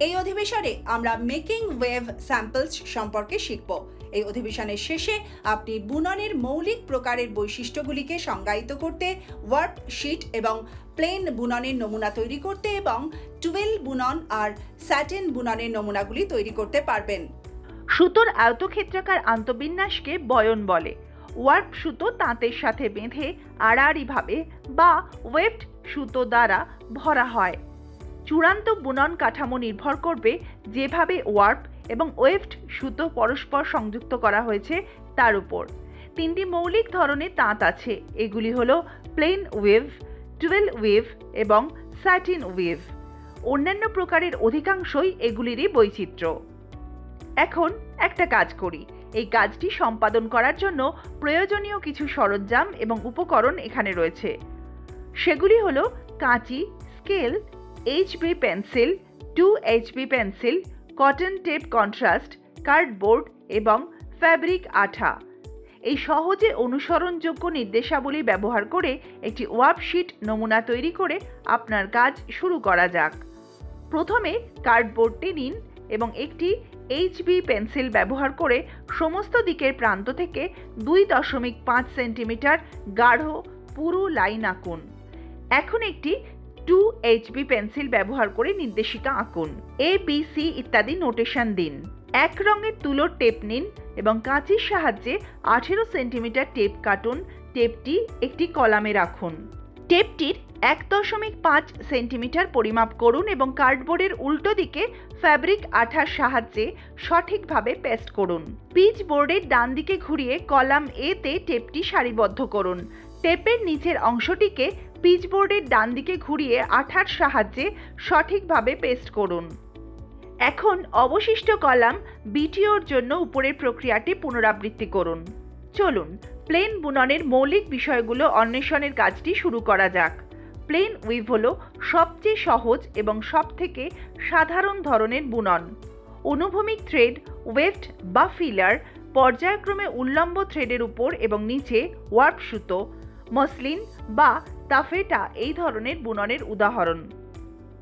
এই অধিবেশনে আমরা মেকিং ওয়েভ স্যাম্পলস সম্পর্কে শিখব। এই অধিবেশনের শেষে আপনি বুননের মৌলিক প্রকারের বৈশিষ্ট্যগুলিকে সংজ্ঞায়িত করতে, ওয়ার্প শিট এবং প্লেন বুননের নমুনা তৈরি করতে এবং টুয়েল বুনন আর স্যাটিন বুননের নমুনাগুলি তৈরি করতে পারবেন। সুতোর আয়তক্ষেত্রাকার আন্তঃবিন্যাসকে বয়ন বলে। ওয়ার্প সুতো তাঁতের সাথে বেঁধে আড়াআড়িভাবে বা ওয়েভড সুতো দ্বারা ভরা হয়। চূড়ান্ত বুনন কাঠামো নির্ভর করবে যেভাবে ওয়ার্প এবং ওয়েভড সুতো পরস্পর সংযুক্ত করা হয়েছে তার উপর। তিনটি মৌলিক ধরনের তাঁত আছে, এগুলি হলো প্লেন ওয়েভ, টুয়েল ওয়েভ এবং স্যাটিন ওয়েভ। অন্যান্য প্রকারের অধিকাংশই এগুলিরই বৈচিত্র্য। এখন একটা কাজ করি। এই কাজটি সম্পাদন করার জন্য প্রয়োজনীয় কিছু সরঞ্জাম এবং উপকরণ এখানে রয়েছে। সেগুলি হলো কাঁচি, scale, HB pencil, 2HB pencil, cotton tape contrast, cardboard এবং ফ্যাব্রিক আঠা। এই সহজে অনুসরণযোগ্য নির্দেশাবলী ব্যবহার করে একটি ওয়ার্কশিট নমুনা তৈরি করে আপনার কাজ শুরু করা যাক। প্রথমে কার্ডবোর্ডটি নিন এবং একটি HB পেন্সিল ব্যবহার করে সমস্ত দিকের প্রান্ত থেকে 2.5 সেন্টিমিটার গাঢ় পুরু লাইন আঁকুন। এখন একটি 2HB পেন্সিল ব্যবহার করে নির্দেশিকা আঁকুন। ABC ইত্যাদি নোটেশন দিন। এক রঙের তুলোর টেপ নিন এবং কাঁচির সাহায্যে 18 সেন্টিমিটার টেপ কাটুন। টেপটি একটি কলামে রাখুন। টেপটির 1.5 সেন্টিমিটার পরিমাপ করুন এবং কার্ডবোর্ডের উল্টো দিকে ফ্যাব্রিক আঠার সাহায্যে সঠিকভাবে পেস্ট করুন। পিচ বোর্ডের ডান দিকে ঘুরিয়ে কলাম A তে টেপটি সারিবদ্ধ করুন। টেপের নিচের অংশটিকে পিচ বোর্ডের ডান দিকে ঘুরিয়ে আঠার সাহায্যে সঠিকভাবে পেস্ট করুন। এখন অবশিষ্ট কলাম BTOর জন্য উপরের প্রক্রিয়াটি পুনরাবৃত্তি করুন। চলুন প্লেন বুননের মৌলিক বিষয়গুলো অন্বেষণের কাজটি শুরু করা যাক। প্লেন উইভ হলো সবচেয়ে সহজ এবং সবথেকে সাধারণ ধরনের বুনন। অনুভূমিক থ্রেড, ওয়েভড বা ফিলার, পর্যায়ক্রমে উল্লম্ব থ্রেডের উপর এবং নিচে ওয়ার্প সুতো, মসলিন বা তাফেটা এই ধরনের বুননের উদাহরণ।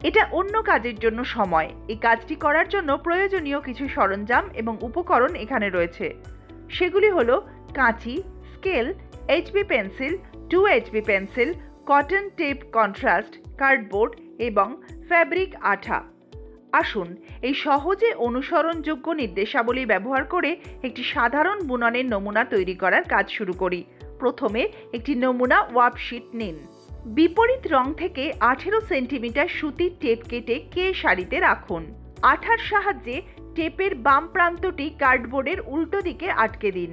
এটা অন্য কাজের জন্য সময়। এই কাজটি করার জন্য প্রয়োজনীয় কিছু সরঞ্জাম এবং উপকরণ এখানে রয়েছে। সেগুলি হলো কাঁচি, scale, HB pencil, 2HB pencil, cotton tape contrast, cardboard এবং ফ্যাব্রিক আঠা। আসুন এই সহজে অনুসরণযোগ্য নির্দেশাবলী ব্যবহার করে একটি সাধারণ বুননের নমুনা তৈরি করার কাজ শুরু করি। প্রথমে একটি নমুনা ওয়ার্কশিট নিন। বিপরীত রং থেকে 18 সেন্টিমিটার সুতির টেপ কেটে কে সারিতে রাখুন। আঠার সাহায্যে টেপের বাম প্রান্তটি কার্ডবোর্ডের উল্টো দিকে আটকে দিন।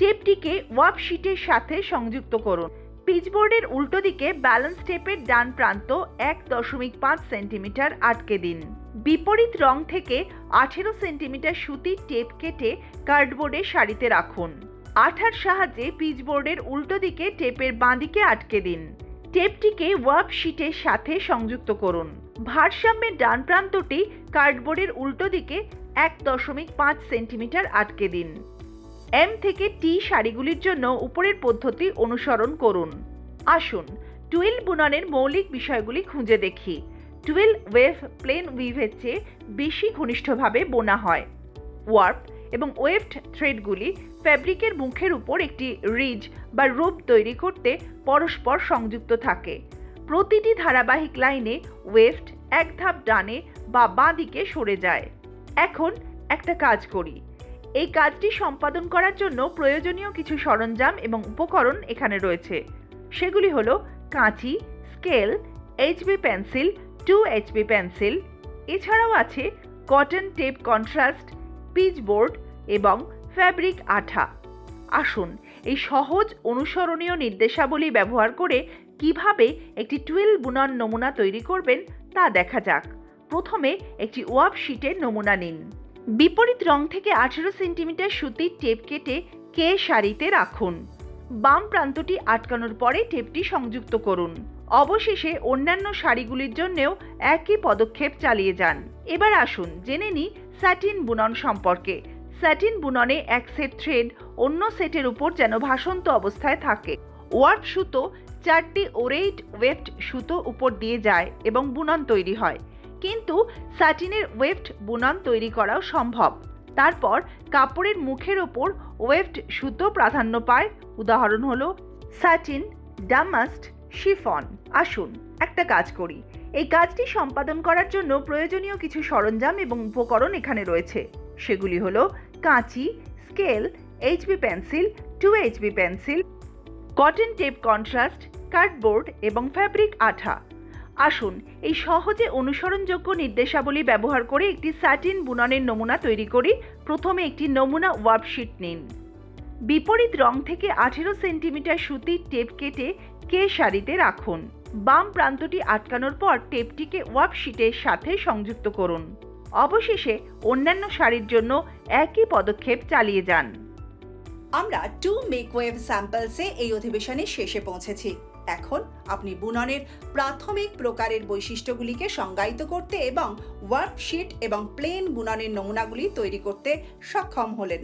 টেপটিকে ওয়ার্কশিটের সাথে সংযুক্ত করুন। পিচবোর্ডের উল্টো দিকে ব্যালেন্স টেপের ডান প্রান্ত 1.5 সেন্টিমিটার আটকে দিন। বিপরীত রং থেকে 18 সেন্টিমিটার সুতির টেপ কেটে কার্ডবোর্ডের সারিতে রাখুন। আঠার সাহায্যে পিচবোর্ডের উল্টো দিকে টেপের বাঁদিকে আটকে দিন। টেপটিকে ওয়ার্কশিটের সাথে সংযুক্ত করুন। ভারসাম্যের ডান প্রান্তটি কার্ডবোর্ডের উল্টো দিকে 1.5 সেন্টিমিটার আটকে দিন। M থেকে T সারিগুলির জন্য উপরের পদ্ধতি অনুসরণ করুন। আসুন টুয়েল বুননের মৌলিক বিষয়গুলি খুঁজে দেখি। টুয়েল ওয়েভ প্লেন উইভের চেয়ে বেশি ঘনিষ্ঠভাবে বোনা হয়। ওয়ার্প এবং ওয়েভড থ্রেডগুলি ফ্যাব্রিকের মুখের উপর একটি রিজ বা রূপ তৈরি করতে পরস্পর সংযুক্ত থাকে। প্রতিটি ধারাবাহিক লাইনে ওয়েভড এক ধাপ ডানে বা বাঁ দিকে সরে যায়। এখন একটা কাজ করি। এই কাজটি সম্পাদন করার জন্য প্রয়োজনীয় কিছু সরঞ্জাম এবং উপকরণ এখানে রয়েছে। সেগুলি হলো কাঁচি, scale, HB pencil, 2HB pencil. এছাড়াও আছে কটন টেপ কন্ট্রাস্ট, পিচবোর্ড এবং ফ্যাব্রিক আঠা। আসুন এই সহজ অনুসরণীয় নির্দেশাবলী ব্যবহার করে কিভাবে একটি টুয়েল বুনন নমুনা তৈরি করবেন তা দেখা যাক। প্রথমে একটি ওয়ার্কশিটের নমুনা নিন। বিপরীত রং থেকে 18 সেন্টিমিটার সুতির টেপ কেটে কে সারিতে রাখুন। বাম প্রান্তটি আটকানোর পরে টেপটি সংযুক্ত করুন। অবশেষে অন্যান্য সারিগুলির জন্যও একই পদক্ষেপ চালিয়ে যান। এবার আসুন জেনে নিই স্যাটিন বুনন সম্পর্কে। স্যাটিন বুননে এক সেট থ্রেড অন্য সেটের উপর যেন ভাসন্ত অবস্থায় থাকে। ওয়ার্প সুতো 4টি ওরেইট ওয়েভড সুতো উপর দিয়ে যায় এবং বুনন তৈরি হয়। কিন্তু স্যাটিনের ওয়েভড বুনন তৈরি করাও সম্ভব। তারপর কাপড়ের মুখের ওপর ওয়েভড সুতো প্রাধান্য পায়। উদাহরণ হলো স্যাটিন, ডামাস্ট, শিফন। আসুন একটা কাজ করি। এই কাজটি সম্পাদন করার জন্য প্রয়োজনীয় কিছু সরঞ্জাম এবং উপকরণ এখানে রয়েছে। সেগুলি হলো কাঁচি, scale, HB pencil, 2HB pencil, cotton tape contrast, cardboard এবং ফ্যাব্রিক আঠা। আসুন এই সহজে অনুসরণযোগ্য নির্দেশাবলী ব্যবহার করে একটি স্যাটিন বুননের নমুনা তৈরি করি। প্রথমে একটি নমুনা ওয়ার্কশিট নিন। বিপরীত রং থেকে 18 সেন্টিমিটার সুতির টেপ কেটে কে সারিতে রাখুন। বাম প্রান্তটি আটকানোর পর টেপটিকে ওয়ার্কশিটের সাথে সংযুক্ত করুন। অবশেষে অন্যান্য শাড়ির জন্য একই পদক্ষেপ চালিয়ে যান। আমরা 2 মেক ওয়েভ স্যাম্পলসে এই অধিবেশনের শেষে পৌঁছেছি। এখন আপনি বুননের প্রাথমিক প্রকারের বৈশিষ্ট্যগুলিকে সংজ্ঞায়িত করতে এবং ওয়ার্কশিট এবং প্লেন বুননের নমুনাগুলি তৈরি করতে সক্ষম হলেন।